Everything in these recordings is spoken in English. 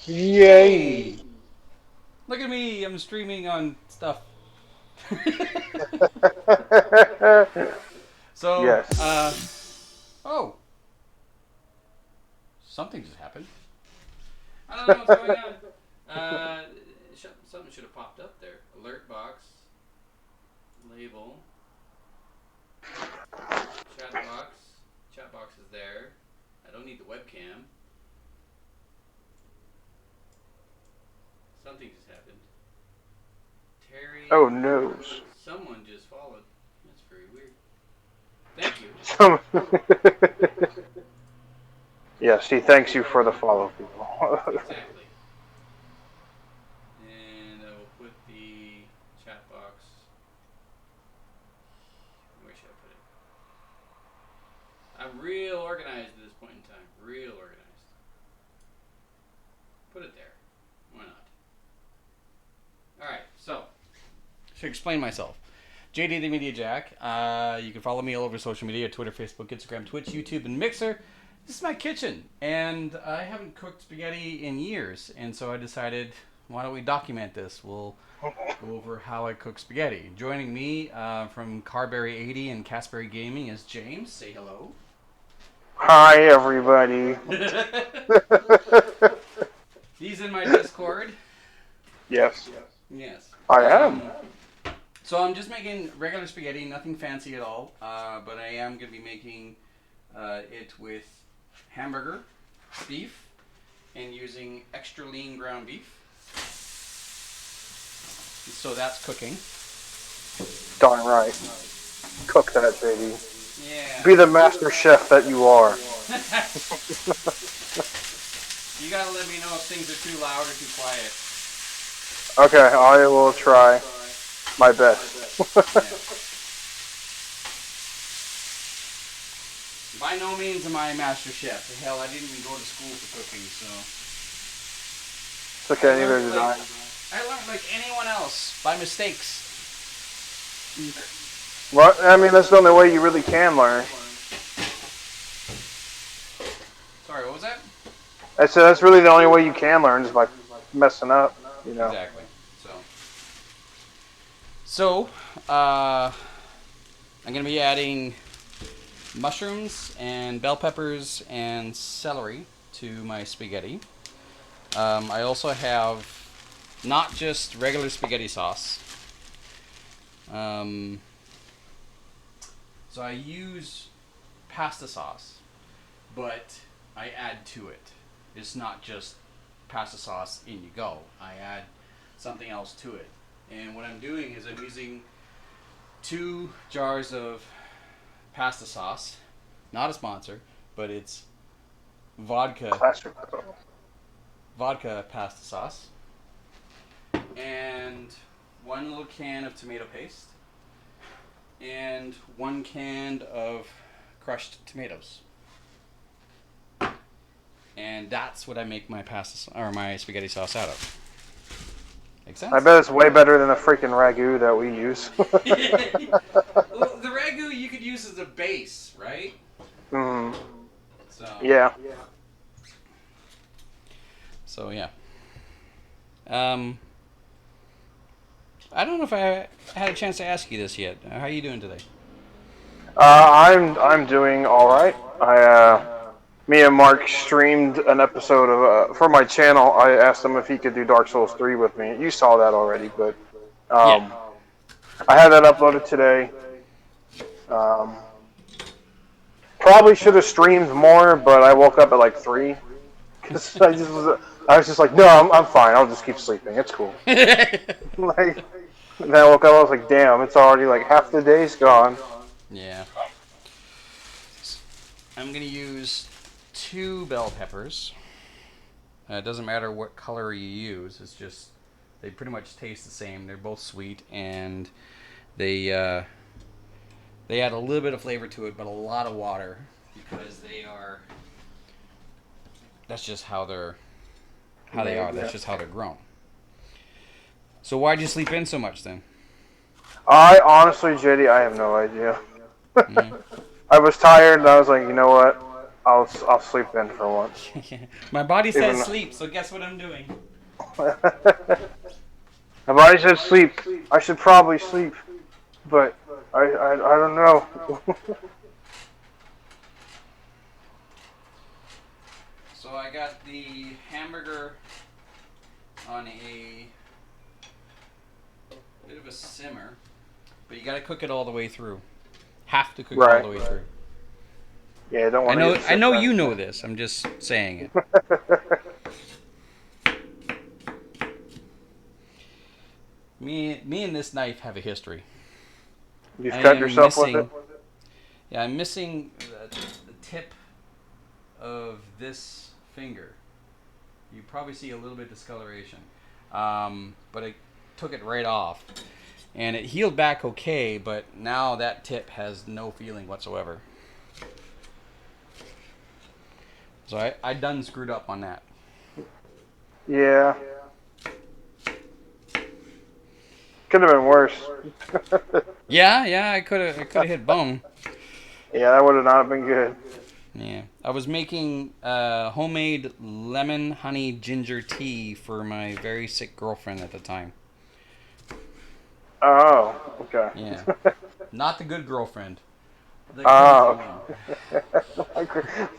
Yay! Hey! Look at me, I'm streaming on stuff. So, Yes. oh, something just happened. I don't know what's going on. Uh, Something should have popped up there. Alert box, label, chat box. Chat box is there. I don't need the webcam. Something just happened. Oh Terry, no. someone just followed. That's very weird. Thank you. Some- yes, he thanks you for the follow, people. Exactly. And I will put the chat box. Where should I put it? I'm real organized at this point in time. Real organized. Put it there. Why not? Alright, so. Should explain myself. JD TheMediaJack. You can follow me all over social media: Twitter, Facebook, Instagram, Twitch, YouTube, and Mixer. This is my kitchen, and I haven't cooked spaghetti in years, and so I decided, why don't we document this? We'll go over how I cook spaghetti. Joining me from Carberry80 and Casberry Gaming is James. Say hello. Hi, everybody. He's in my Discord. Yes, Yes. I am. So I'm just making regular spaghetti, nothing fancy at all. But I am going to be making it with hamburger, beef, and using extra lean ground beef. So that's cooking. Darn right. Cook that, JD. Yeah. Be the master chef that you are. You gotta let me know if things are too loud or too quiet. Okay, I will try my best. By no means am I a master chef. Hell, I didn't even go to school for cooking, so. It's okay, neither did I. I learned like anyone else by mistakes. Well, I mean, that's the only way you really can learn. Sorry, what was that? I said that's really the only way you can learn is by messing up, you know. Exactly. So, I'm gonna be adding mushrooms and bell peppers and celery to my spaghetti. I also have not just regular spaghetti sauce. So I use pasta sauce, but I add to it. It's not just pasta sauce in you go. I add something else to it. And what I'm doing is I'm using 2 jars of pasta sauce. Not a sponsor, but it's Classico. vodka pasta sauce. And 1 little can of tomato paste. And 1 can of crushed tomatoes. And that's what I make my my spaghetti sauce out of. Make sense? I bet it's way better than the freaking ragu that we use. Well, the ragu you could use as a base, right? Mm, So yeah. So yeah. I don't know if I had a chance to ask you this yet. How are you doing today? I'm doing all right. Me and Mark streamed an episode of for my channel. I asked him if he could do Dark Souls 3 with me. You saw that already, but Yeah. I had that uploaded today. Um, Probably should have streamed more, but I woke up at like 3 because I was just like, no, I'm fine. I'll just keep sleeping. It's cool. Like, then I woke up. I was like, damn, it's already like half the day's gone. Yeah. I'm gonna use 2 bell peppers. It doesn't matter what color you use. It's just they pretty much taste the same. They're both sweet and they add a little bit of flavor to it, but a lot of water because they are. That's just how they are. That's just how they're grown. So why'd you sleep in so much then? I honestly, JD, I have no idea. Mm-hmm. I was tired, and I was like, you know what? I'll sleep then for once. My body Even says sleep, so guess what I'm doing? My body says sleep. I should probably sleep, but I don't know. So I got the hamburger on a bit of a simmer, but you got to cook it all the way through. Have to cook it all the way through. Yeah, I don't want to. I know you know this. I'm just saying it. Me and this knife have a history. You've cut yourself with it? Yeah, I'm missing the tip of this finger. You probably see a little bit of discoloration. But I took it right off. And it healed back okay, but now that tip has no feeling whatsoever. So I done screwed up on that. Yeah. Could have been worse. Yeah, I could have hit bone. Yeah, that would have not been good. Yeah, I was making homemade lemon honey ginger tea for my very sick girlfriend at the time. Oh, okay. Yeah, not the good girlfriend. The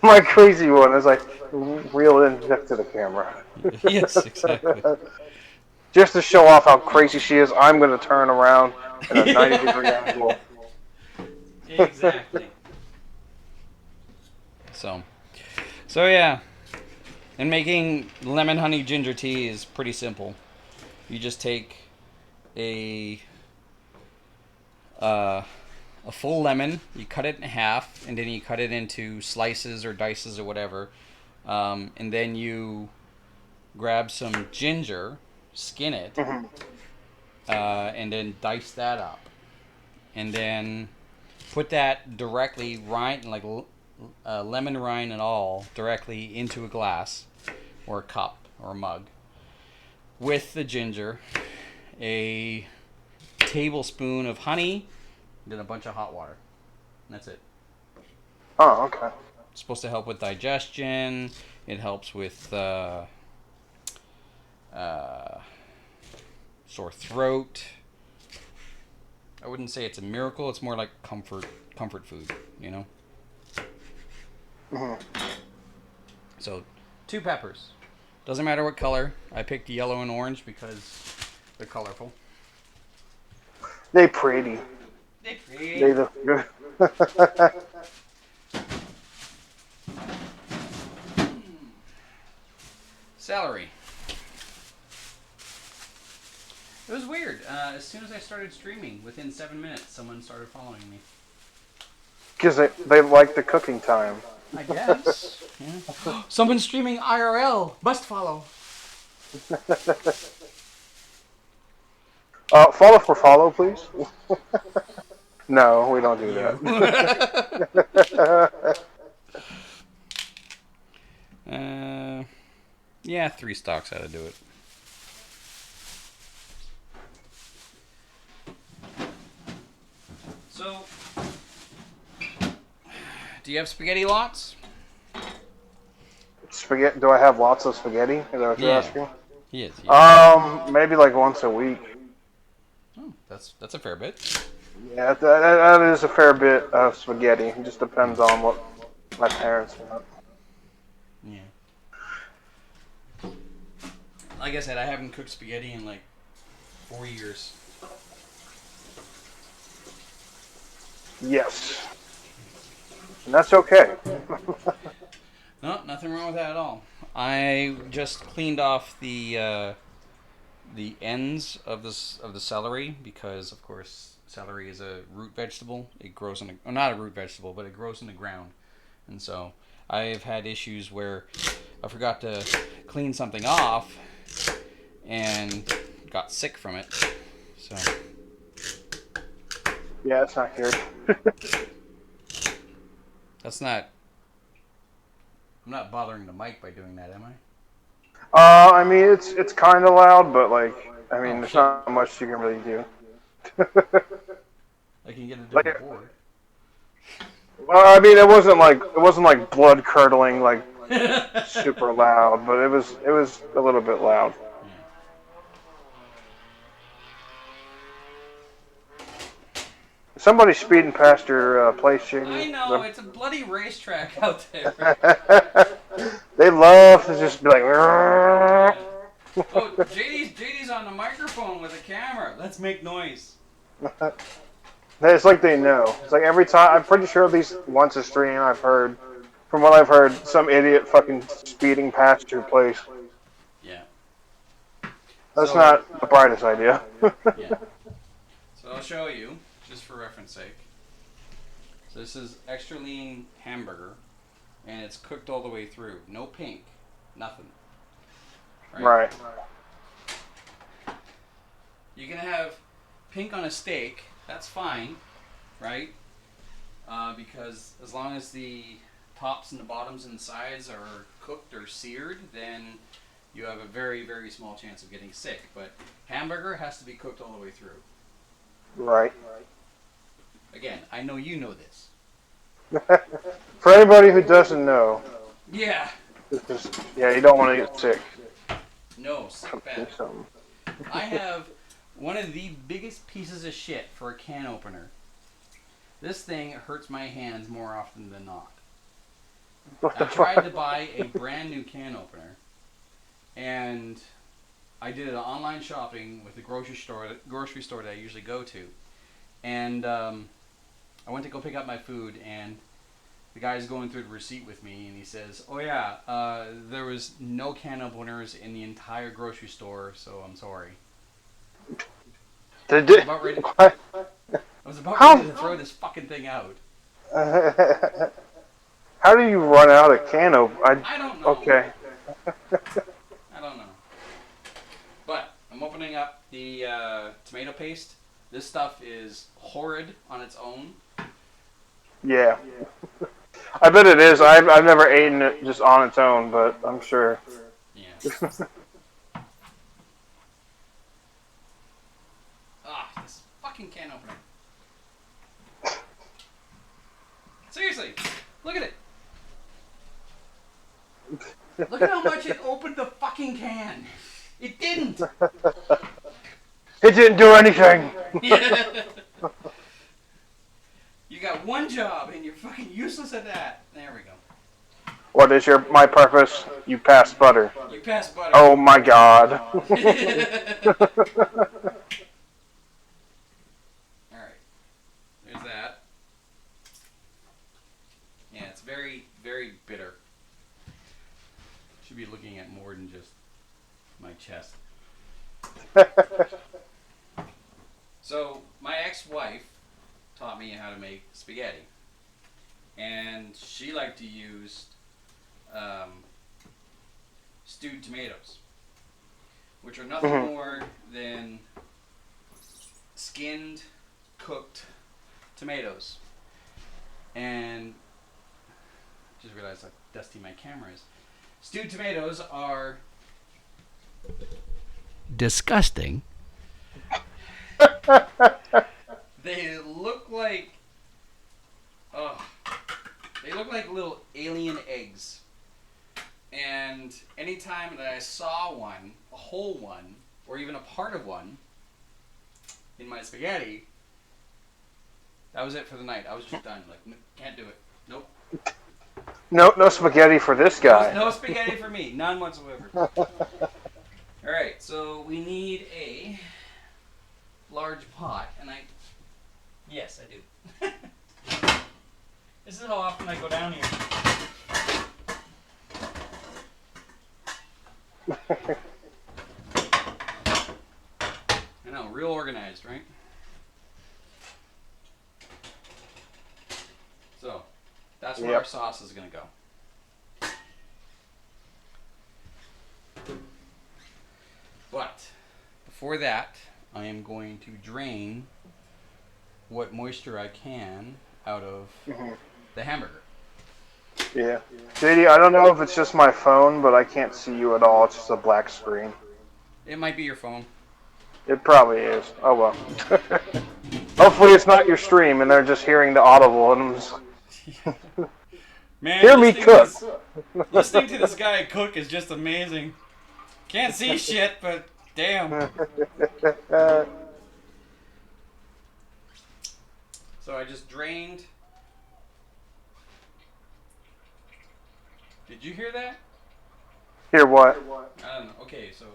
my crazy one is like reeled in next to the camera. Yes, exactly. Just to show off how crazy she is, I'm going to turn around at a 90-degree angle. Exactly. So yeah, and making lemon honey ginger tea is pretty simple. You just take a full lemon, you cut it in half, and then you cut it into slices or dices or whatever, and then you grab some ginger, skin it, and then dice that up, and then put that directly lemon rind and all directly into a glass or a cup or a mug with the ginger, a tablespoon of honey, then a bunch of hot water. And that's it. Oh, okay. It's supposed to help with digestion. It helps with sore throat. I wouldn't say it's a miracle. It's more like comfort food, you know? So, 2 peppers. Doesn't matter what color. I picked yellow and orange because they're colorful. They pretty. They look good. Celery. It was weird. As soon as I started streaming, within 7 minutes, someone started following me. Because they like the cooking time. I guess. Yeah. Someone's streaming IRL. Must follow. Follow for follow, please. No, we don't do that. Yeah, 3 stocks how to do it. So, do you have spaghetti lots? Spaghetti? Do I have lots of spaghetti? Is that what you're asking? Yes. Maybe like once a week. Oh, that's a fair bit. Yeah, that is a fair bit of spaghetti. It just depends on what my parents want. Yeah. Like I said, I haven't cooked spaghetti in like 4 years. Yes. And that's okay. No, nothing wrong with that at all. I just cleaned off the ends of the celery because, of course, celery is a root vegetable. It grows not a root vegetable, but it grows in the ground, and so I've had issues where I forgot to clean something off and got sick from it. So. Yeah, it's not good. I'm not bothering the mic by doing that, am I? I mean, it's kind of loud, but like, I mean, there's not much you can really do. I can get a different board. Well, I mean, it wasn't like blood curdling, like super loud, but it was a little bit loud. Yeah. Somebody's speeding past your place, I JD. know, it's a bloody racetrack out there. They love to just be like. Yeah. Oh, JD's on the microphone with a camera. Let's make noise. It's like they know. It's like every time. I'm pretty sure at least once a stream I've heard, from what I've heard, some idiot fucking speeding past your place. Yeah. That's So, not the brightest idea. yeah. So I'll show you, just for reference sake. So this is extra lean hamburger, and it's cooked all the way through. No pink, nothing. Right. You can have pink on a steak. That's fine, right? Because as long as the tops and the bottoms and sides are cooked or seared, then you have a very, very small chance of getting sick. But hamburger has to be cooked all the way through. Right. Again, I know you know this. For anybody who doesn't know, Yeah. yeah, you don't want to get sick. No, sick bad. I have one of the biggest pieces of shit for a can opener. This thing hurts my hands more often than not. What I the tried fuck? to buy a brand new can opener, and I did it online shopping with the grocery store that I usually go to, and I went to go pick up my food, and the guy's going through the receipt with me, and he says, "Oh yeah, there was no can openers in the entire grocery store, so I'm sorry." I was about ready to throw this fucking thing out. How do you run out of can opener? I don't know. Okay. I don't know. But I'm opening up the tomato paste. This stuff is horrid on its own. Yeah. I bet it is. I've never eaten it just on its own, but I'm sure. Yeah. This fucking can opener. Seriously, look at it. Look at how much it opened the fucking can. It didn't. It didn't do anything. You got one job and you're fucking useless at that. There we go. What is my purpose? You pass butter. You passed butter. Oh my god. Alright. There's that. Yeah, it's very, very bitter. Should be looking at more than just my chest. So, my ex-wife taught me how to make spaghetti. And she liked to use stewed tomatoes, which are nothing more than skinned, cooked tomatoes. And I just realized how dusty my camera is. Stewed tomatoes are disgusting. They look like they look like little alien eggs. And anytime that I saw one, a whole one, or even a part of one in my spaghetti, that was it for the night. I was just done. Like, can't do it. Nope. No spaghetti for this guy. No spaghetti for me. None whatsoever. Alright, so we need a large pot. And yes, I do. This is how often I go down here. I know, real organized, right? So, that's where our sauce is going to go. But, before that, I am going to drain what moisture I can out of the hamburger. Yeah. JD, I don't know if it's just my phone, but I can't see you at all. It's just a black screen. It might be your phone. It probably is. Oh well. Hopefully it's not your stream and they're just hearing the audible and I'm just, Man, Hear me cook. Listening to this guy cook is just amazing. Can't see shit, but damn. So I just drained. Did you hear that? Hear what? I don't know. Okay, so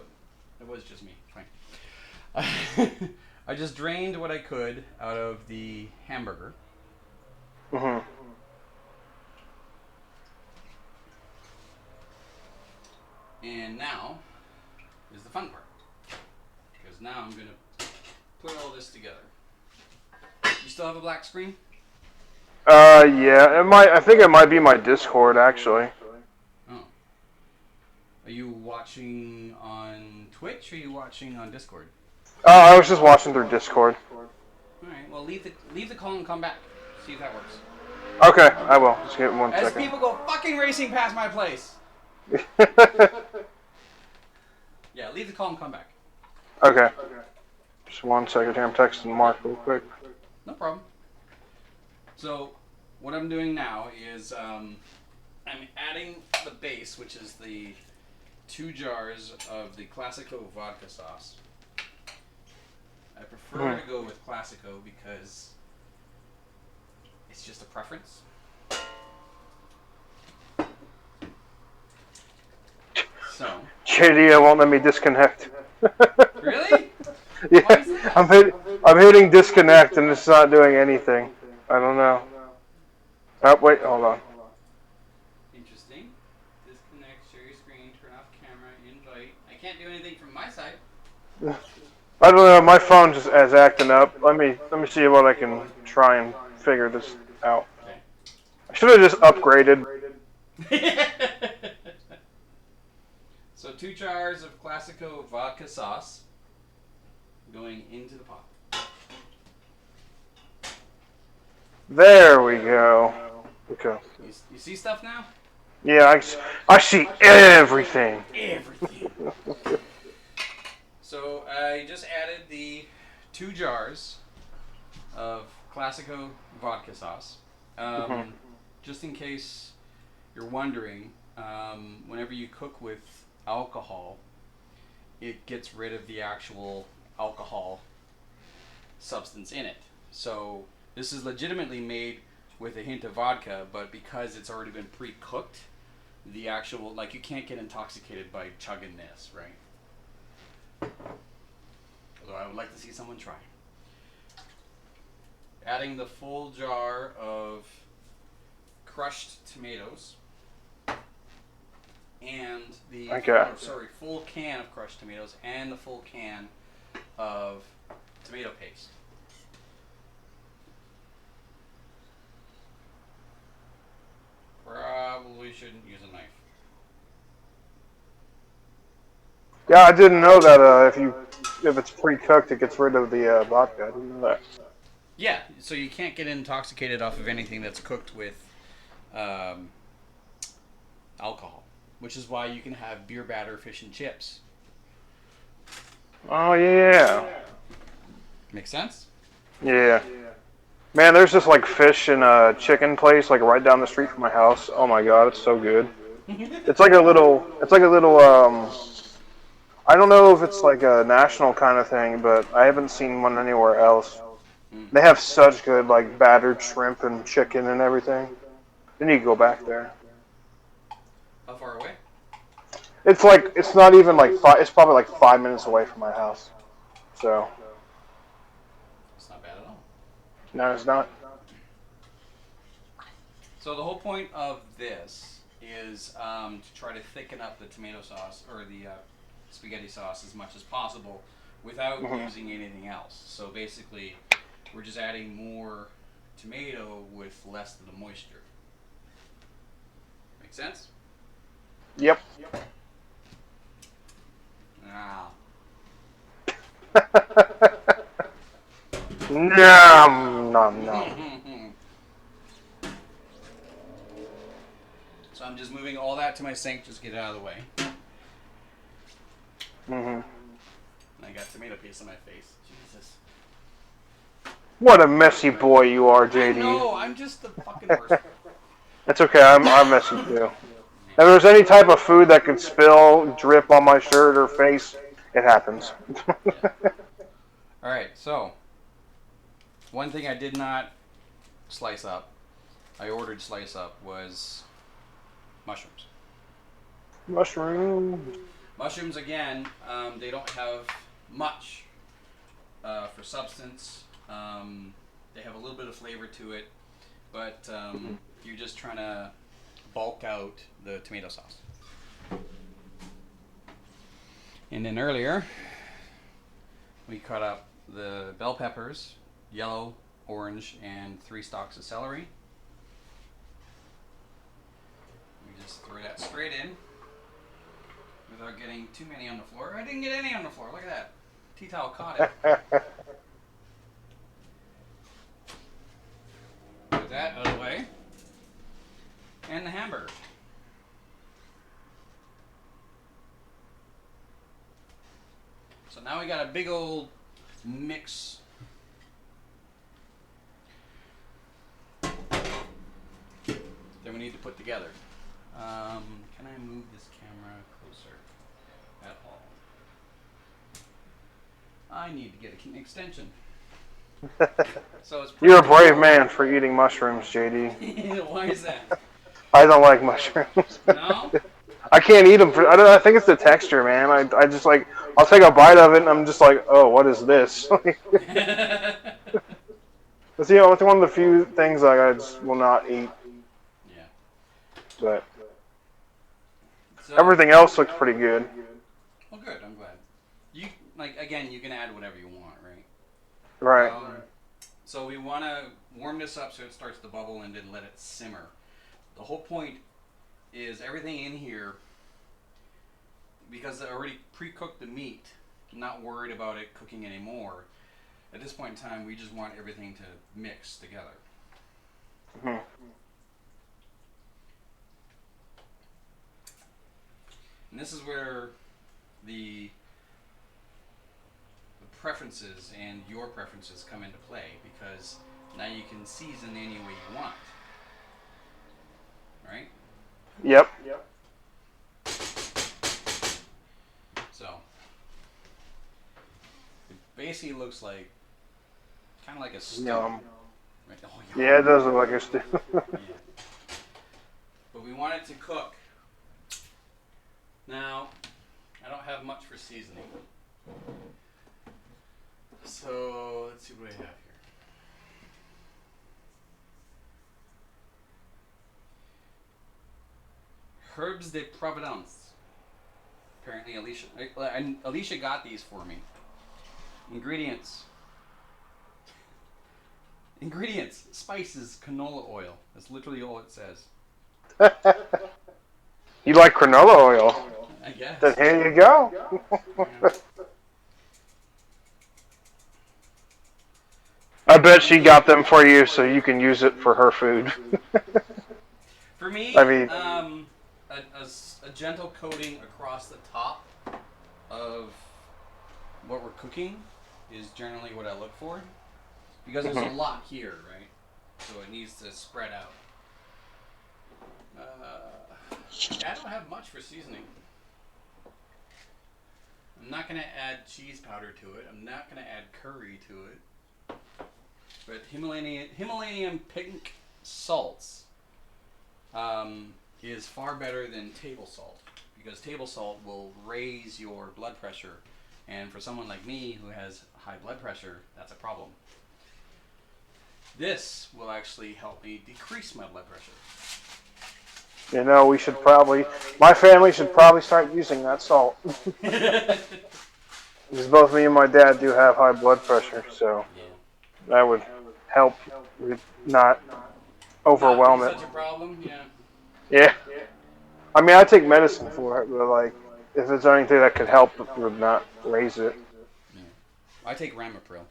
it was just me. Fine. I just drained what I could out of the hamburger. Mhm. And now is the fun part. Because now I'm going to put all this together. You still have a black screen? Yeah. It might. I think it might be my Discord actually. Oh. Are you watching on Twitch or are you watching on Discord? I was just watching through Discord. Alright, well leave the call and come back. See if that works. Okay, I will. Just give it one As second. people go fucking racing past my place. Yeah, leave the call and come back. Okay. Just 1 second here. I'm texting Mark real quick. No problem. So, what I'm doing now is I'm adding the base, which is the 2 jars of the Classico vodka sauce. I prefer to go with Classico because it's just a preference. So. JD won't let me disconnect. Really? Yeah, Why is that? I'm hitting disconnect and it's not doing anything. I don't know. Oh wait, hold on. Interesting. Disconnect, share your screen, turn off camera, invite. I can't do anything from my side. I don't know. My phone just is acting up. Let me see what I can try and figure this out. Okay. I should have just upgraded. So 2 jars of Classico vodka sauce going into the pot. There we go. Okay. You see stuff now? Yeah, I see everything. Everything. So I just added the 2 jars of Classico vodka sauce. Just in case you're wondering, whenever you cook with alcohol, it gets rid of the actual alcohol substance in it. So this is legitimately made with a hint of vodka, but because it's already been pre-cooked, the actual, like, you can't get intoxicated by chugging this, right? Although I would like to see someone try. Adding the full jar of crushed tomatoes and the full can of crushed tomatoes and the full can of tomato paste. Probably shouldn't use a knife. Yeah, I didn't know that if it's pre-cooked, it gets rid of the vodka. I didn't know that. Yeah, so you can't get intoxicated off of anything that's cooked with alcohol, which is why you can have beer batter fish and chips. Oh yeah. Makes sense? Yeah. Man, there's this like fish and chicken place like right down the street from my house. Oh my god, it's so good. It's like a little I don't know if it's like a national kind of thing, but I haven't seen one anywhere else. They have such good like battered shrimp and chicken and everything. You need to go back there. How far away? It's not even like it's probably like 5 minutes away from my house. So. It's not bad at all. No, it's not. So the whole point of this is to try to thicken up the tomato sauce or the spaghetti sauce as much as possible without using anything else. So basically, we're just adding more tomato with less of the moisture. Make sense? Yep. Ah. Nom, nom, nom. So I'm just moving all that to my sink, just get it out of the way. And I got tomato paste on my face. Jesus. What a messy boy you are, JD. No, I'm just the fucking worst. It's okay. I miss you too. If there's any type of food that could spill, drip on my shirt or face, it happens. Yeah. All right. So one thing I did not slice up, I ordered slice up, was mushrooms. Mushroom. Mushrooms again, they don't have much for substance. They have a little bit of flavor to it, but you're just trying to bulk out the tomato sauce. And then earlier, we cut up the bell peppers, yellow, orange, and 3 stalks of celery. We just throw that straight in without getting too many on the floor. I didn't get any on the floor. Look at that. Tea towel caught it. Put that out of the way. And the hamburger. So now we got a big old mix. That we need to put together. Can I move this camera closer at all? I need to get an extension. So it's You're a brave man for eating mushrooms, JD. Why is that? I don't like mushrooms. No? I can't eat them. I think it's the texture, man. I just like, I'll take a bite of it and I'm just like, oh, what is this? It's it's one of the few things like I just will not eat. Yeah. But so, everything else looks pretty good. Well, good. I'm glad. You again, you can add whatever you want, right? Right. So we want to warm this up so it starts to bubble and then let it simmer. The whole point is everything in here, because I already pre-cooked the meat, I'm not worried about it cooking anymore. At this point in time, we just want everything to mix together. Mm-hmm. And this is where the preferences and your preferences come into play, because now you can season any way you want. Right? Yep. So it basically looks like kind of like a stew. Yum. Right? Oh, Yeah, it does look like a stew. Yeah. But we want it to cook. Now, I don't have much for seasoning. So let's see what I have here. Herbs de Providence. Apparently Alicia got these for me. Ingredients. Ingredients. Spices, canola oil. That's literally all it says. You like canola oil? I guess. Then here you go. Yeah. I bet she got them for you so you can use it for her food. For me, I mean, a gentle coating across the top of what we're cooking is generally what I look for, because there's a lot here, right? So it needs to spread out. I don't have much for seasoning. I'm not going to add cheese powder to it. I'm not going to add curry to it. But Himalayan pink salts is far better than table salt, because table salt will raise your blood pressure, and for someone like me who has high blood pressure, that's a problem. This will actually help me decrease my blood pressure. you know, we should probably, my family should probably start using that salt. Because both me and my dad do have high blood pressure, so that would help with not overwhelm it. Such a problem, yeah. Yeah. I mean, I take medicine for it, but like, if there's anything that could help, it would not raise it. Yeah. I take Ramipril.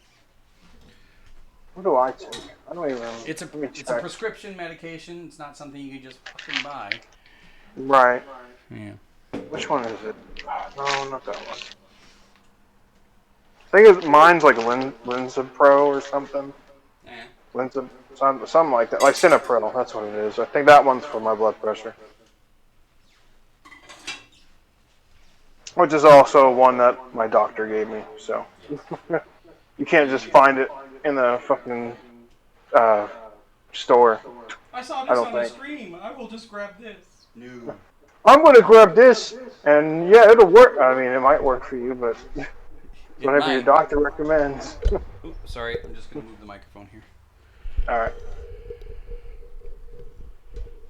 What do I take? I don't even remember. It's a prescription medication. It's not something you can just fucking buy. Right. Yeah. Which one is it? No, not that one. I think mine's like Linza Pro or something. Yeah. something like that, like Cinepril. That's what it is. I think that one's for my blood pressure, which is also one that my doctor gave me. So Yes. you can't just find it in the fucking uh, store. I saw I this don't on the think. stream. I will just grab this. No. I'm gonna grab this, and yeah, it'll work. I mean, it might work for you, but it's It whatever your might. doctor recommends. Ooh, sorry, I'm just gonna move the microphone here. All right.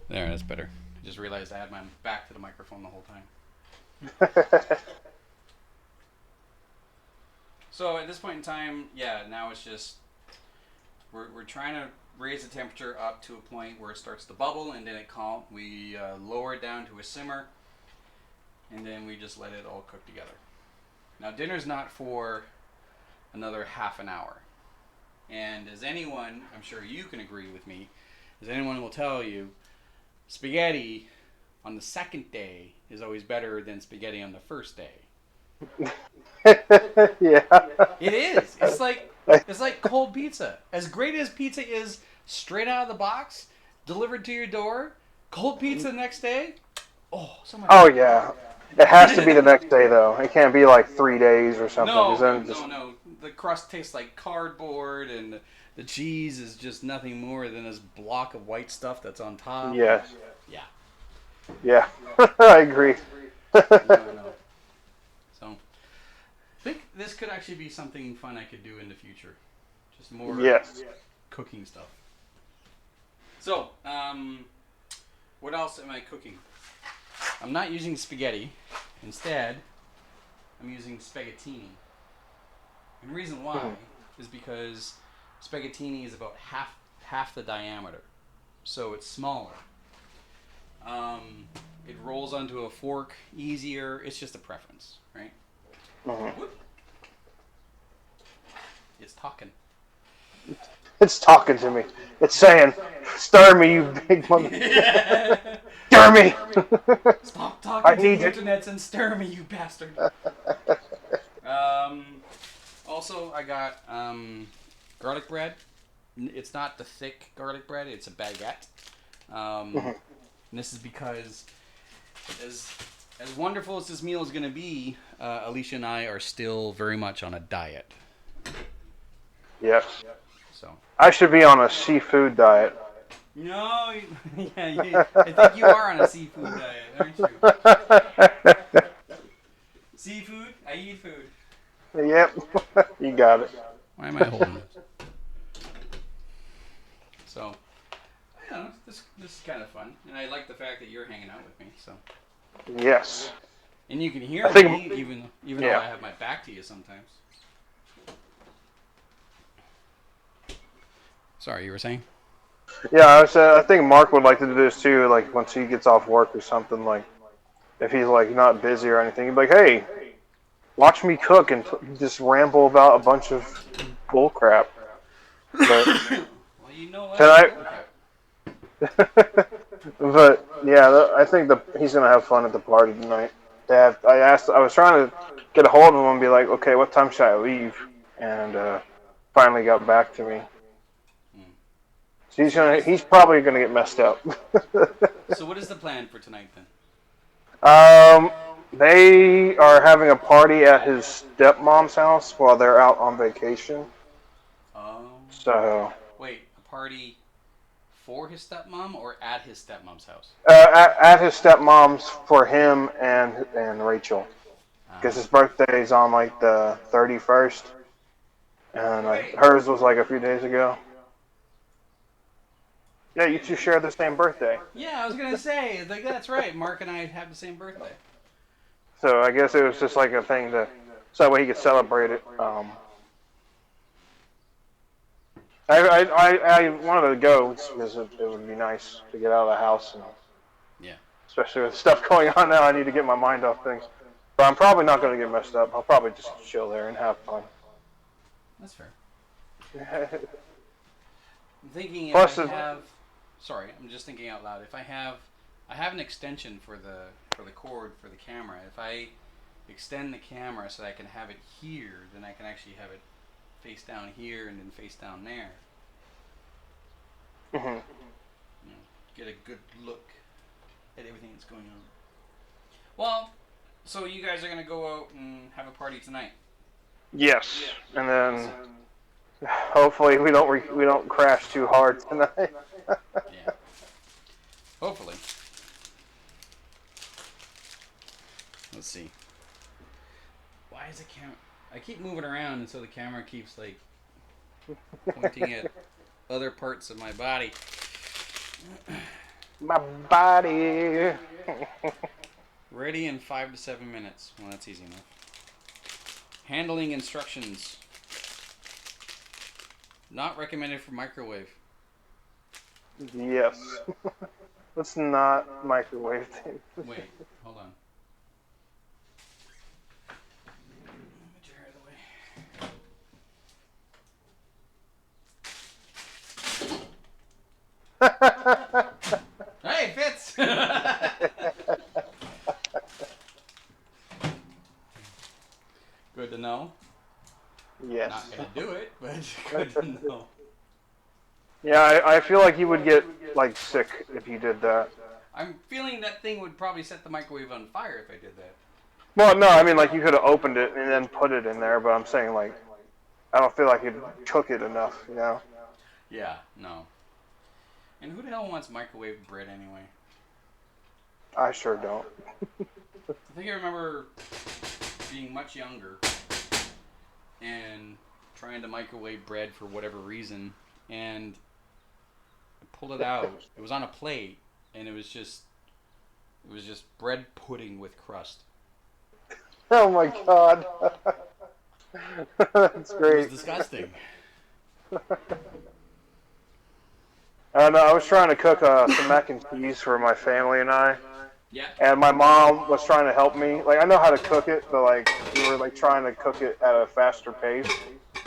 There, that's better. I just realized I had my back to the microphone the whole time. So at this point in time, yeah, now it's just we're trying to raise the temperature up to a point where it starts to bubble, and then we lower it down to a simmer, and then we just let it all cook together. Now dinner's not for another half an hour, and as anyone, I'm sure you can agree with me, as anyone will tell you, spaghetti on the second day is always better than spaghetti on the first day. Yeah. It is. It's like cold pizza. As great as pizza is straight out of the box, delivered to your door, cold pizza the next day. Oh, so much. Oh yeah. It has to be the next day though. It can't be like 3 days or something. 'Cause No, then just no. The crust tastes like cardboard, and the cheese is just nothing more than this block of white stuff that's on top. yes. Yeah. Yeah. I agree. No. So, I think this could actually be something fun I could do in the future. Just more Yes. cooking stuff. So, what else am I cooking? I'm not using spaghetti. Instead, I'm using spaghettini. And the reason why is because spaghettini is about half the diameter, so it's smaller. It rolls onto a fork easier. It's just a preference, right? Mhm. It's talking. It's talking to me. It's saying, "Stir me, you big mother. Stir me." Stop I talking to need the it. internet and stir me, you bastard. Also, I got garlic bread. It's not the thick garlic bread. It's a baguette. And this is because, as wonderful as this meal is going to be, Alicia and I are still very much on a diet. Yes. So. I should be on a seafood diet. No, I think you are on a seafood diet, aren't you? Seafood? I eat food. Yep. You got it. Why am I holding this? So, I don't know, this is kind of fun, and I like the fact that you're hanging out with me. So, Yes. and you can hear I think- me even though Yeah. I have my back to you sometimes. Sorry, you were saying? Yeah, I think Mark would like to do this too. Like once he gets off work or something. Like if he's like not busy or anything, he'd be like, "Hey, watch me cook and just ramble about a bunch of bull crap." But Well, you know what? tonight, but yeah, I think he's gonna have fun at the party tonight. Dad, I was trying to get a hold of him and be like, "Okay, what time should I leave?" And finally got back to me. So he's probably gonna get messed up. So what is the plan for tonight then? They are having a party at his stepmom's house while they're out on vacation. So, Wait, a party for his stepmom or at his stepmom's house? at his stepmom's for him and Rachel, because his birthday is on like the 31st, and hers was like a few days ago. Yeah, you two share the same birthday. Yeah, I was gonna say, like, that's right. Mark and I have the same birthday. So I guess it was just like a thing so that way he could celebrate it. I wanted to go because it would be nice to get out of the house, and Yeah. especially with stuff going on now. I need to get my mind off things. But I'm probably not going to get messed up. I'll probably just chill there and have fun. That's fair. I'm thinking Plus, sorry, I'm just thinking out loud. If I have an extension for the cord for the camera. If I extend the camera so that I can have it here, then I can actually have it face down here and then face down there. Mhm. You know, get a good look at everything that's going on. Well, so you guys are gonna go out and have a party tonight. Yes, and then Awesome. hopefully we don't crash too hard tonight. Yeah. Hopefully. Let's see. Why is the camera? I keep moving around, and so the camera keeps like pointing at other parts of my body. My body. Ready in 5 to 7 minutes. Well, that's easy enough. Handling instructions. Not recommended for microwave. Yes. Let's not microwave things. Wait, hold on. Get your hair out of the way. Hey, it fits! Good to know. Yes. Not gonna do it, but good to know. Yeah, I feel like you would get like sick if you did that. I'm feeling that thing would probably set the microwave on fire if I did that. Well, no, I mean like you could have opened it and then put it in there, but I'm saying like I don't feel like you took it enough, you know. Yeah, no. And who the hell wants microwave bread anyway? I sure don't. I think I remember being much younger and trying to microwave bread for whatever reason, and I pulled it out. It was on a plate, and it was just bread pudding with crust. Oh my god. That's It was great. disgusting. I don't know. I was trying to cook some mac and cheese for my family and I, Yeah. and my mom was trying to help me. Like I know how to cook it, but like we were like trying to cook it at a faster pace.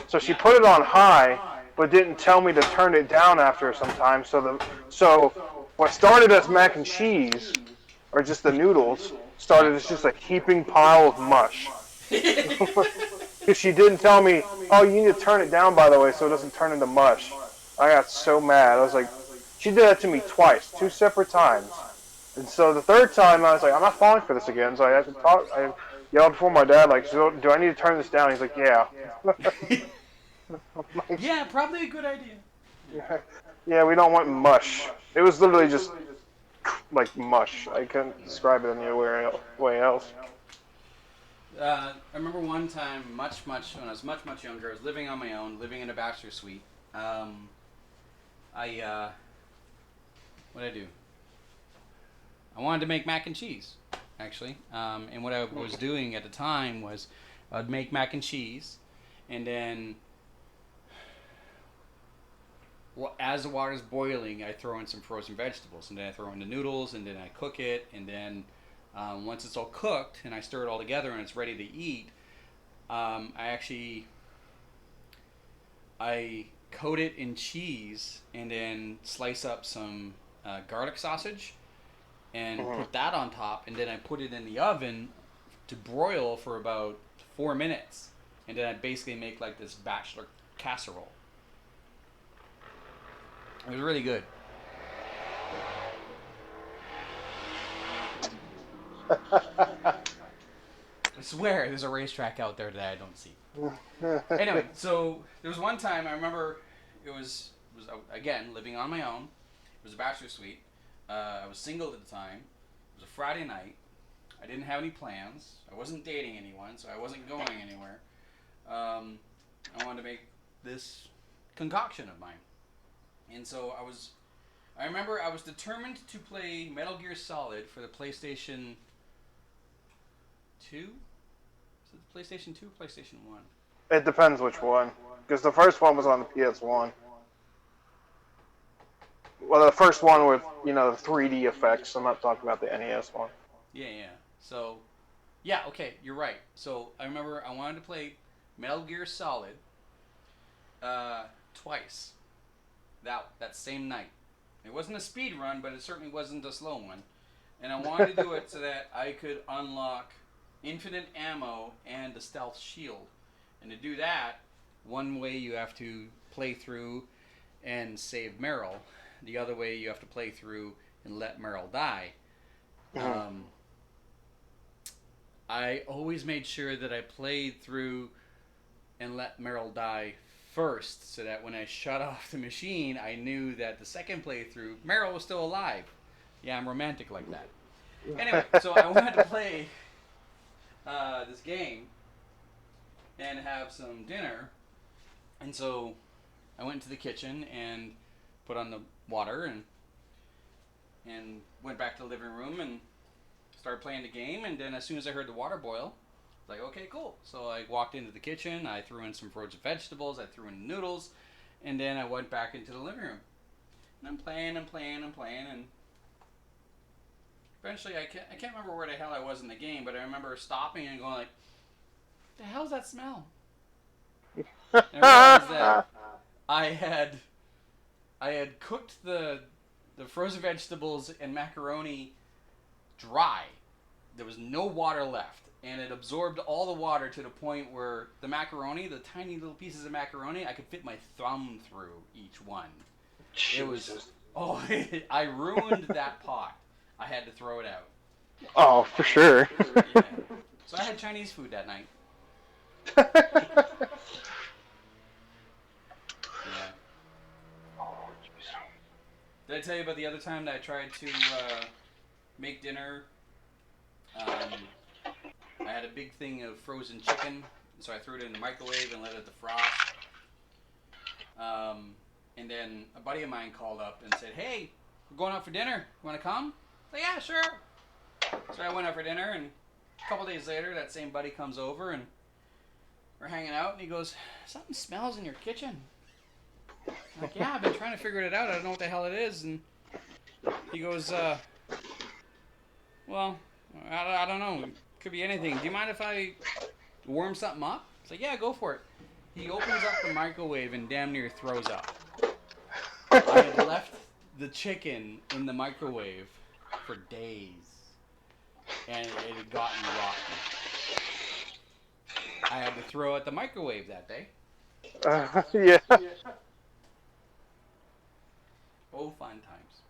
So she Yeah. put it on high, but didn't tell me to turn it down after some time. So what started as mac and cheese, or just the noodles, started as just a heaping pile of mush. Because she didn't tell me, oh, you need to turn it down, by the way, so it doesn't turn into mush. I got so mad. I was like, she did that to me twice, 2 separate times. And so the third time, I was like, I'm not falling for this again. So I had to talk. I yelled before my dad, like, so, do I need to turn this down? He's like, yeah. Yeah, probably a good idea. Yeah, we don't want mush. It was literally just like mush. I couldn't describe it any way else. I remember one time, when I was much younger, I was living on my own, living in a bachelor suite. What did I do? I wanted to make mac and cheese, actually. And what I was doing at the time was I'd make mac and cheese, and then as the water's boiling, I throw in some frozen vegetables, and then I throw in the noodles, and then I cook it, and then once it's all cooked and I stir it all together and it's ready to eat, I coat it in cheese and then slice up some garlic sausage and put that on top, and then I put it in the oven to broil for about 4 minutes, and then I basically make like this bachelor casserole. It was really good. I swear there's a racetrack out there that I don't see. Anyway, so there was one time I remember it was again living on my own. It was a bachelor suite. I was single at the time. It was a Friday night. I didn't have any plans. I wasn't dating anyone, so I wasn't going anywhere. I wanted to make this concoction of mine. And so I remember I was determined to play Metal Gear Solid for the PlayStation 2? Is it the PlayStation 2 or PlayStation 1? It depends which one, because the first one was on the PS1. Well, the first one with, the 3D effects. I'm not talking about the NES one. Yeah. So, yeah, okay, you're right. So I remember I wanted to play Metal Gear Solid twice. That same night. It wasn't a speed run, but it certainly wasn't a slow one. And I wanted to do it so that I could unlock infinite ammo and the stealth shield. And to do that, one way you have to play through and save Meryl. the other way you have to play through and let Meryl die. Mm-hmm. I always made sure that I played through and let Meryl die first, so that when I shut off the machine, I knew that the second playthrough, Meryl was still alive. Yeah, I'm romantic like that. Anyway, so I wanted to play this game and have some dinner, and so I went to the kitchen and put on the water and went back to the living room and started playing the game. And then as soon as I heard the water boil, I was like, okay, cool. So I walked into the kitchen, I threw in some frozen vegetables, I threw in noodles, and then I went back into the living room. And I'm playing, and eventually I can't remember where the hell I was in the game, but I remember stopping and going like, the hell's that smell? And I realized that I had cooked the frozen vegetables and macaroni dry. There was no water left, and it absorbed all the water to the point where the macaroni, the tiny little pieces of macaroni, I could fit my thumb through each one. Jesus. I ruined that pot. I had to throw it out. Oh, for sure. Yeah. So I had Chinese food that night. Yeah. Did I tell you about the other time that I tried to make dinner? I had a big thing of frozen chicken, so I threw it in the microwave and let it defrost. And then a buddy of mine called up and said, "Hey, we're going out for dinner. You want to come?" I said, "Yeah, sure." So I went out for dinner, and a couple days later, that same buddy comes over, and we're hanging out, and he goes, "Something smells in your kitchen." I'm like, "Yeah, I've been trying to figure it out. I don't know what the hell it is." And he goes, "Well, I don't know. It could be anything. Do you mind if I warm something up?" It's like, "Yeah, go for it." He opens up the microwave and damn near throws up. I had left the chicken in the microwave for days, and it had gotten rotten. I had to throw out the microwave that day. Yeah. Oh, fun times.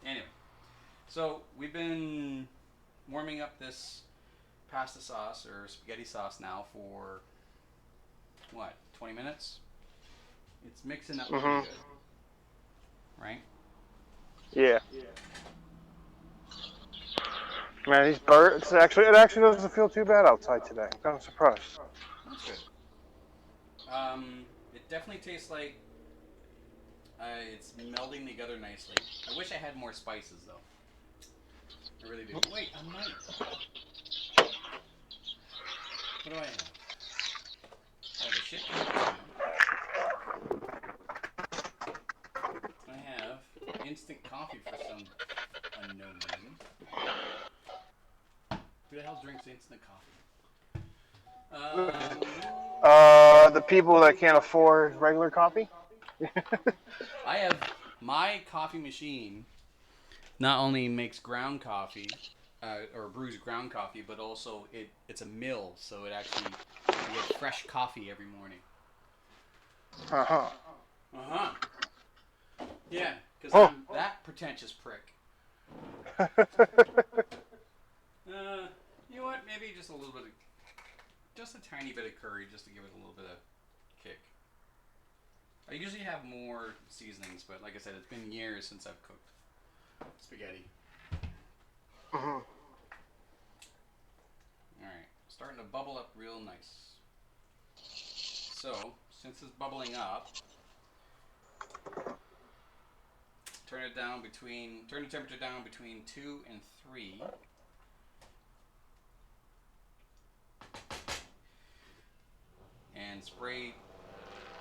Anyway, so we've been warming up this pasta sauce or spaghetti sauce now for, 20 minutes? It's mixing up pretty good. Right? Yeah. Man, these birds, it actually doesn't feel too bad outside today. I'm kind of surprised. That's good. It definitely tastes like it's melding together nicely. I wish I had more spices, though. I really do. Wait, I might. What do I have? I have a shit ton of I have instant coffee for some unknown reason. Who the hell drinks instant coffee? The people that can't afford regular coffee. I have my coffee machine. Not only makes ground coffee, or brews ground coffee, but also it's a mill, so it actually you get fresh coffee every morning. Yeah, because I'm that pretentious prick. You know what? Maybe just a little bit just a tiny bit of curry, just to give it a little bit of kick. I usually have more seasonings, but like I said, it's been years since I've cooked spaghetti. Alright, starting to bubble up real nice. So, since it's bubbling up, turn the temperature down between 2 and 3. And spray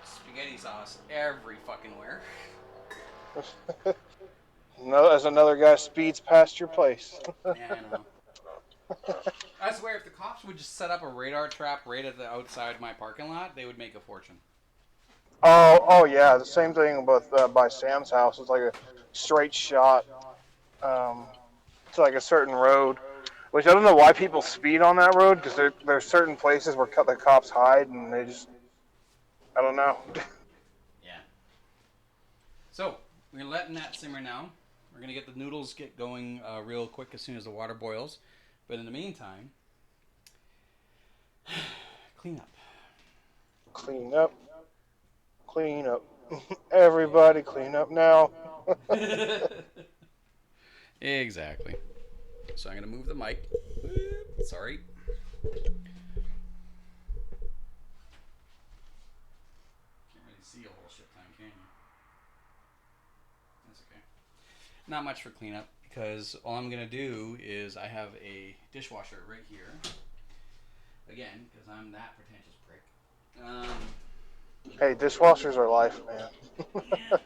spaghetti sauce every fucking where. No, as another guy speeds past your place. Yeah, I know. I swear, if the cops would just set up a radar trap right at the outside my parking lot, they would make a fortune. Oh yeah. The same thing with by Sam's house. It's like a straight shot to like a certain road, which I don't know why people speed on that road, because there's certain places where the cops hide and they just, I don't know. Yeah. So we're letting that simmer now. We're gonna get the noodles get going real quick as soon as the water boils. But in the meantime, clean up. Clean up. Clean up. Everybody clean up now. Exactly. So I'm gonna move the mic. Sorry. Can't really see a whole shit ton, can you? That's okay. Not much for cleanup because all I'm gonna do is I have a dishwasher right here. Again, because I'm that pretentious prick. Hey, dishwashers are life, man. Yeah.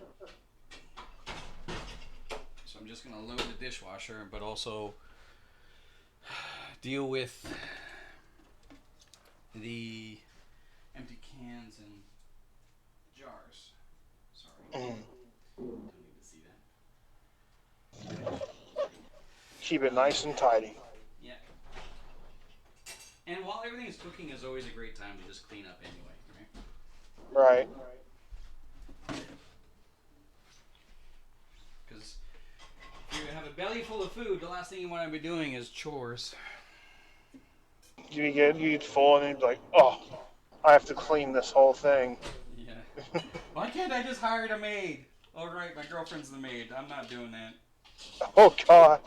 So I'm just gonna load the dishwasher, but also deal with the empty cans and jars. Sorry. Don't need to see that. Keep it nice and tidy. Yeah. And while everything is cooking, is always a great time to just clean up anyway, right? Right. Because if you have a belly full of food, the last thing you want to be doing is chores. You get full and you'd be like, oh, I have to clean this whole thing. Yeah. Why can't I just hire a maid? All right, my girlfriend's the maid. I'm not doing that. Oh God.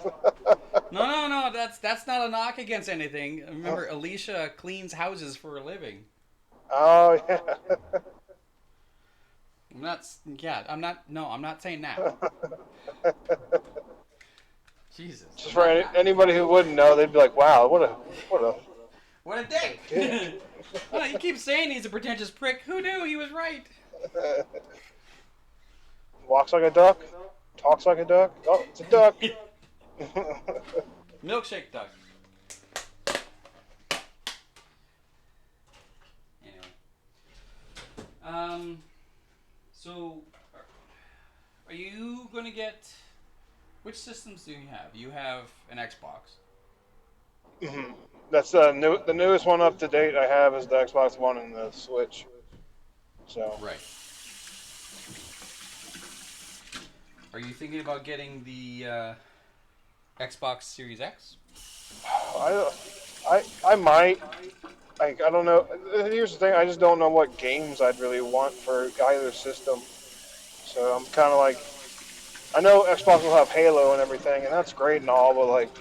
No. That's not a knock against anything. Remember, Alicia cleans houses for a living. Oh yeah. I'm not. Yeah, I'm not. No, I'm not saying that. Jesus. Just for anybody who wouldn't know, they'd be like, wow, what What a dick! dick. Well, you keep saying he's a pretentious prick. Who knew he was right? Walks like a duck, talks like a duck. Oh, it's a duck. Milkshake duck. Anyway. So, are you going to get... Which systems do you have? You have an Xbox. Mhm. That's the newest one up to date I have is the Xbox One and the Switch. So. Right. Are you thinking about getting the Xbox Series X? I might. I don't know. Here's the thing. I just don't know what games I'd really want for either system. So I'm kind of like, I know Xbox will have Halo and everything, and that's great and all, but like,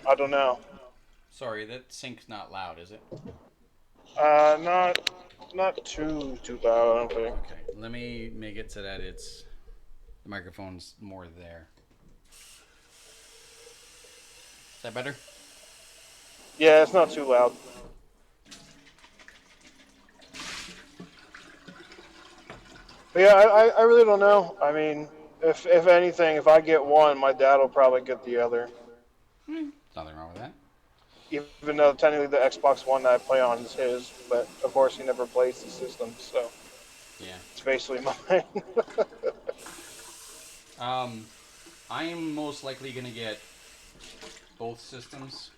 I don't know. Sorry, that sync's not loud, is it? Not too loud, I don't think. Okay, let me make it so that it's the microphone's more there. Is that better? Yeah, it's not too loud. But yeah, I really don't know. I mean, if anything, if I get one, my dad will probably get the other. Nothing wrong with that. Even though technically the Xbox One that I play on is his, but of course he never plays the system, so Yeah. it's basically mine. I am most likely gonna get both systems.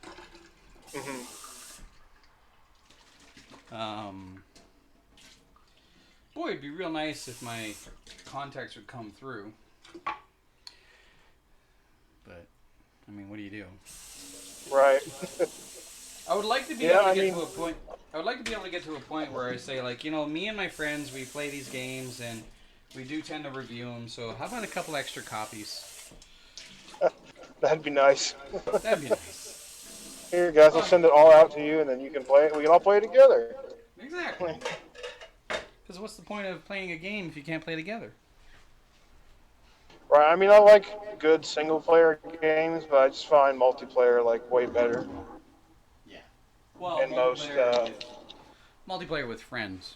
Boy, it'd be real nice if my contacts would come through. But, I mean, what do you do? Right. I would like to be able to get to a point. I would like to be able to get to a point where I say, like, you know, me and my friends, we play these games and we do tend to review them. So how about a couple extra copies? That'd be nice. That'd be nice. Here, guys, I'll send it all out to you, and then you can play it. We can all play it together. Exactly. Because what's the point of playing a game if you can't play together? Right. I mean, I like good single-player games, but I just find multiplayer like way better. Yeah. Well, And most. Multiplayer with friends.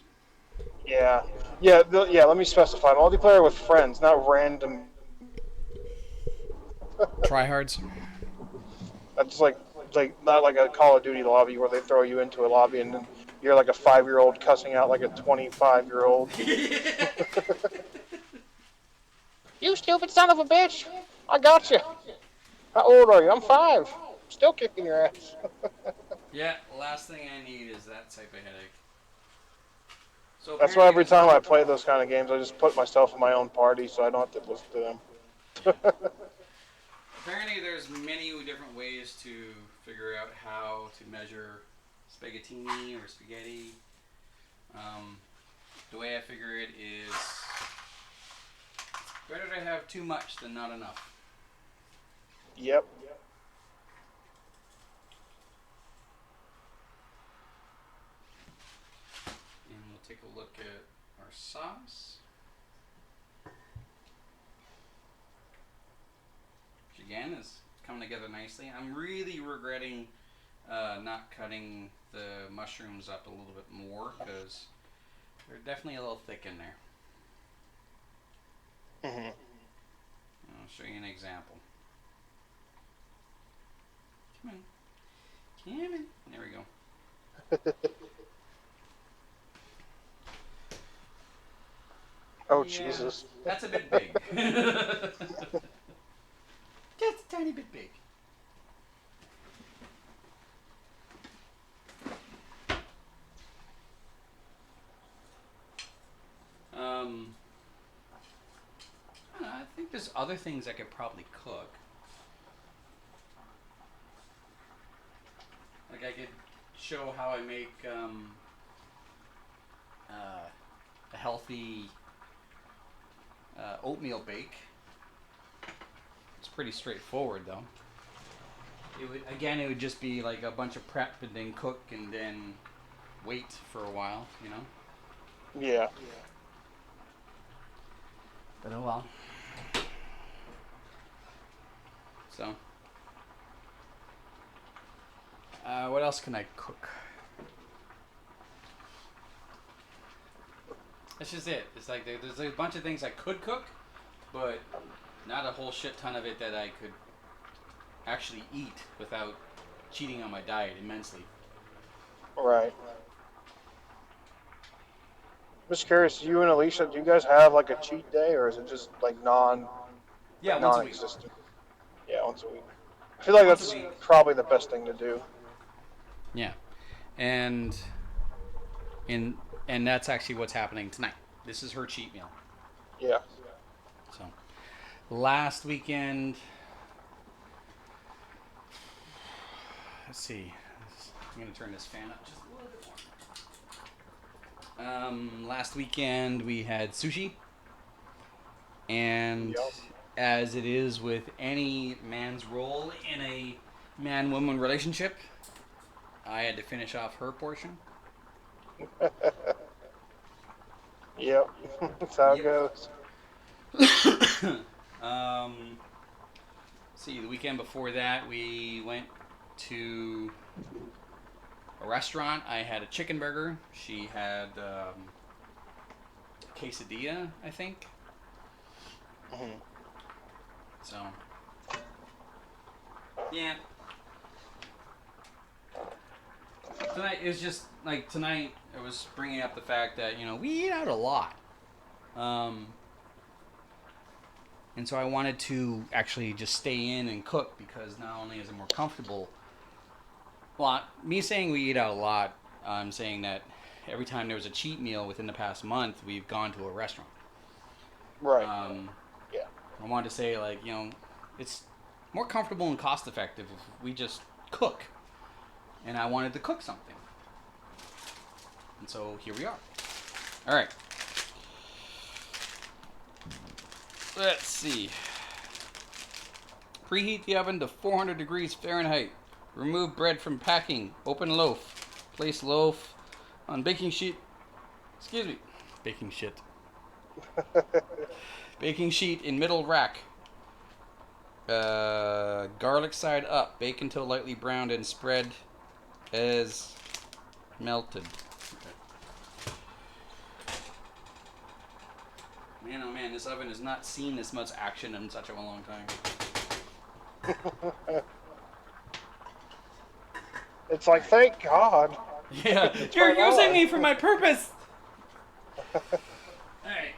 Yeah. Yeah. Let me specify: multiplayer with friends, not random. Tryhards. That's like not like a Call of Duty lobby where they throw you into a lobby and then you're like a 5-year-old cussing out like a 25-year-old. You stupid son of a bitch! I got you. How old are you? I'm 5. Still kicking your ass. Yeah, last thing I need is that type of headache. So That's why apparently every time I play those kind of games, I just put myself in my own party so I don't have to listen to them. apparently there's many different ways to figure out how to measure spaghettini or spaghetti. The way I figure it is better to have too much than not enough. Yep. And we'll take a look at our sauce. Which again is coming together nicely. I'm really regretting not cutting the mushrooms up a little bit more because they're definitely a little thick in there. Mm-hmm. I'll show you an example. Come on. Come on. There we go. Oh, Yeah, Jesus. that's a bit big. Just a tiny bit big. I think there's other things I could probably cook. Like I could show how I make a healthy oatmeal bake. It's pretty straightforward though. It would just be like a bunch of prep and then cook and then wait for a while, you know? Yeah. But oh well. So, what else can I cook? That's just it. It's like there's a bunch of things I could cook, but not a whole shit ton of it that I could actually eat without cheating on my diet immensely. Right. I'm just curious, you and Alicia, do you guys have like a cheat day, or is it just like Yeah, once a week. non-existent? Yeah, once a week. I feel like Once a that's week. probably the best thing to do. Yeah, and and and that's actually what's happening tonight. This is her cheat meal. Yeah. So, last weekend, let's see. I'm gonna turn this fan up just a little bit more. Last weekend we had sushi, and Yep. as it is with any man's role in a man-woman relationship, I had to finish off her portion. Yep. That's how it Yep. goes. See, the weekend before that, we went to a restaurant. I had a chicken burger. She had quesadilla, I think. Mm-hmm. So, yeah. Tonight, it was just, like, tonight, I was bringing up the fact that, we eat out a lot. And so I wanted to actually just stay in and cook because not only is it more comfortable. Well, me saying we eat out a lot, I'm saying that every time there was a cheat meal within the past month, we've gone to a restaurant. Right. Yeah. I wanted to say, like, it's more comfortable and cost effective if we just cook. And I wanted to cook something. And so here we are. All right. Let's see. Preheat the oven to 400 degrees Fahrenheit. Remove bread from packing. Open loaf. Place loaf on baking sheet. Excuse me. Baking sheet. Baking sheet in middle rack. Garlic side up. Bake until lightly browned and spread as melted. Man, oh man, this oven has not seen this much action in such a long time. It's like, thank God. Yeah, you're using me for my purpose! Alright.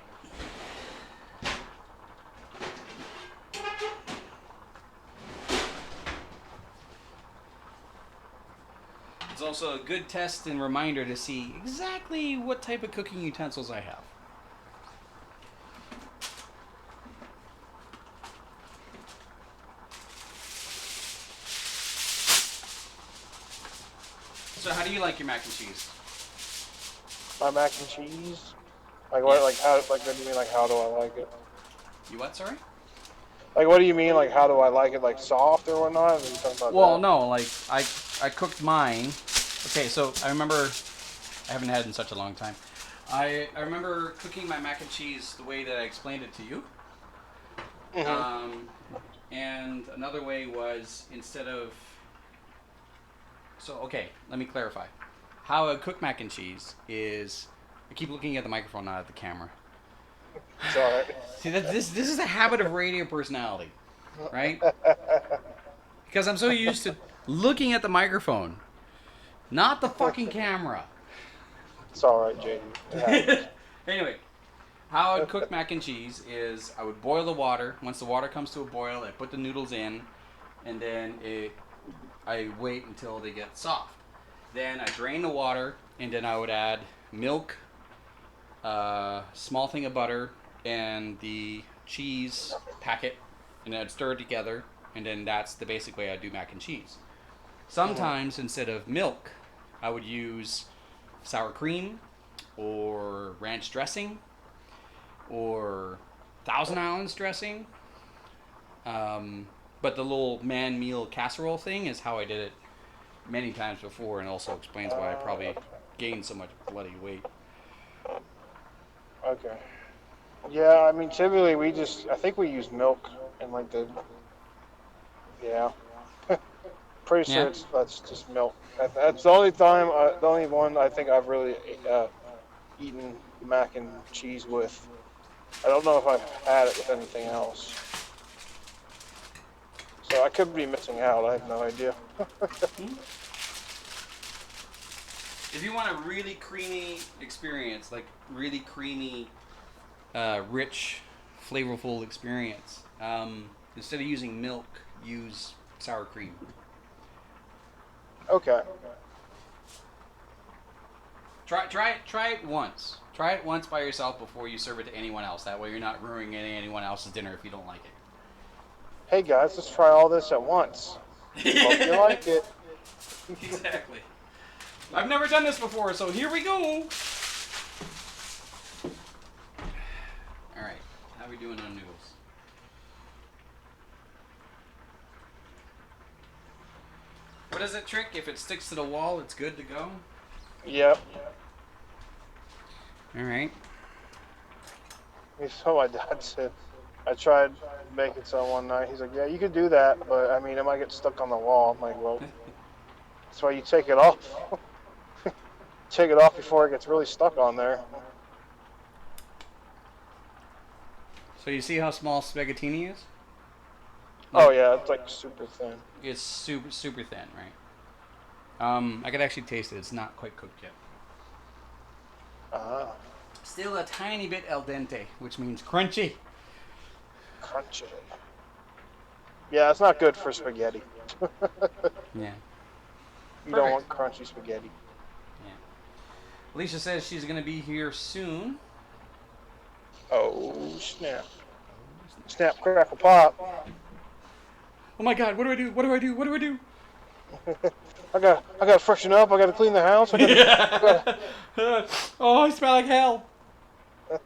It's also a good test and reminder to see exactly what type of cooking utensils I have. So how do you like your mac and cheese? My mac and cheese? Like what? Like how? Like what do you mean? Like how do I like it? You what? Sorry. Like what do you mean? Like how do I like it? Like soft or whatnot? Are you talking about Well, that? no. Like I cooked mine. Okay, so I remember. I haven't had it in such a long time. I remember cooking my mac and cheese the way that I explained it to you. Mm-hmm. And another way was instead of. So okay, let me clarify. How I cook mac and cheese is I keep looking at the microphone, not at the camera. It's all right. See that this is a habit of radio personality, right? Because I'm so used to looking at the microphone, not the fucking camera. It's all right, JD. It happens. Anyway, how I would cook mac and cheese is I would boil the water. Once the water comes to a boil, I put the noodles in, and then I wait until they get soft. Then I drain the water, and then I would add milk, small thing of butter, and the cheese packet, and I'd stir it together, and then that's the basic way I do mac and cheese. Sometimes instead of milk, I would use sour cream, or ranch dressing, or Thousand Islands dressing. But the little man meal casserole thing is how I did it many times before, and also explains why I probably gained so much bloody weight. Okay. Yeah, I mean, typically I think we use milk and like yeah. Pretty sure Yeah. that's just milk. That's the only time, the only one I think I've really eaten mac and cheese with. I don't know if I've had it with anything else. So I could be missing out. I have no idea. If you want a really creamy experience, like really creamy, rich, flavorful experience, instead of using milk, use sour cream. Okay. Try it once. Try it once by yourself before you serve it to anyone else. That way you're not ruining anyone else's dinner if you don't like it. Hey guys, let's try all this at once. Hope you like it. Exactly. I've never done this before, so here we go. Alright, how are we doing on noodles? What is it, Trick? If it sticks to the wall, it's good to go? Yep. Alright. So my dad said, I tried making some one night. He's like, yeah, you could do that, but I mean, it might get stuck on the wall. I'm like, well, that's why you take it off. Take it off before it gets really stuck on there. So you see how small spaghettini is? Oh yeah, it's like super thin. It's super thin, right? I could actually taste it. It's not quite cooked yet. Ah, Still a tiny bit al dente, which means crunchy. crunchy. Yeah, it's not good for spaghetti. Yeah. You don't want crunchy spaghetti. Yeah. Alicia says she's going to be here soon. Oh snap! Snap, crackle, pop. Oh my God! What do I do? What do I do? What do I do? I gotta freshen up. I gotta clean the house. Oh, I smell like hell. I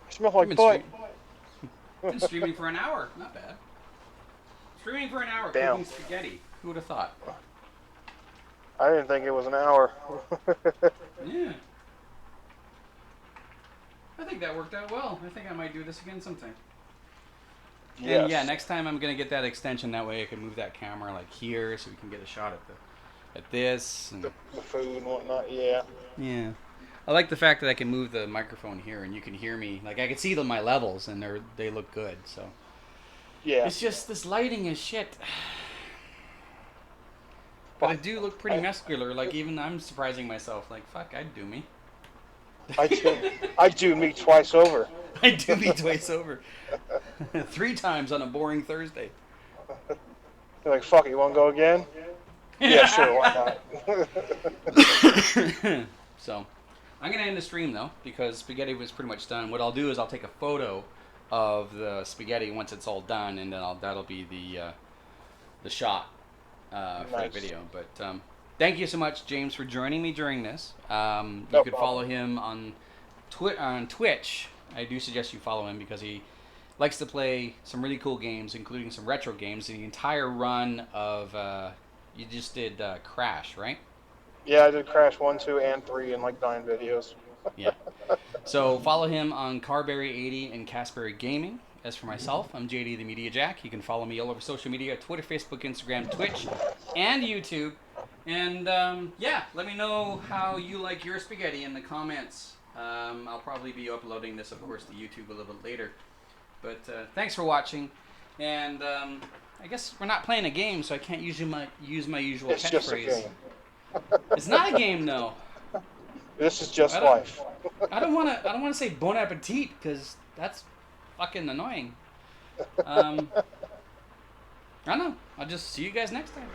smell like butt. Been streaming for an hour. Not bad. Streaming for an hour, Damn. cooking spaghetti. Who would have thought? I didn't think it was an hour. Yeah. I think that worked out well. I think I might do this again sometime. Yes. And yeah, next time I'm gonna get that extension. That way I can move that camera like here, so we can get a shot at this. And The food and whatnot. Yeah. yeah, I like the fact that I can move the microphone here, and you can hear me. Like I can see my levels, and they look good. So Yeah. it's just this lighting is shit. But I do look pretty muscular. Like even I'm surprising myself. Like fuck, I'd do me. I do me twice over. I do me twice over. 3 times on a boring Thursday. You're like, fuck it, you want to go again? Yeah, sure, why not? So, I'm going to end the stream, though, because spaghetti was pretty much done. What I'll do is I'll take a photo of the spaghetti once it's all done, and then that'll be the shot for the video. But thank you so much, James, for joining me during this. You could follow him on Twitch. I do suggest you follow him because he likes to play some really cool games, including some retro games. And the entire run of you just did Crash, right? Yeah, I did Crash 1, 2, and 3 in like 9 videos. Yeah. So follow him on Carberry80 and Casberry Gaming. As for myself, I'm JD the Media Jack. You can follow me all over social media: Twitter, Facebook, Instagram, Twitch, and YouTube. And yeah, let me know how you like your spaghetti in the comments. I'll probably be uploading this, of course, to YouTube a little bit later. But thanks for watching. And I guess we're not playing a game, so I can't use my usual It's just a catchphrase. game. It's not a game, though. This is just life. I don't want to say bon appetit because that's fucking annoying. I don't know. I'll just see you guys next time.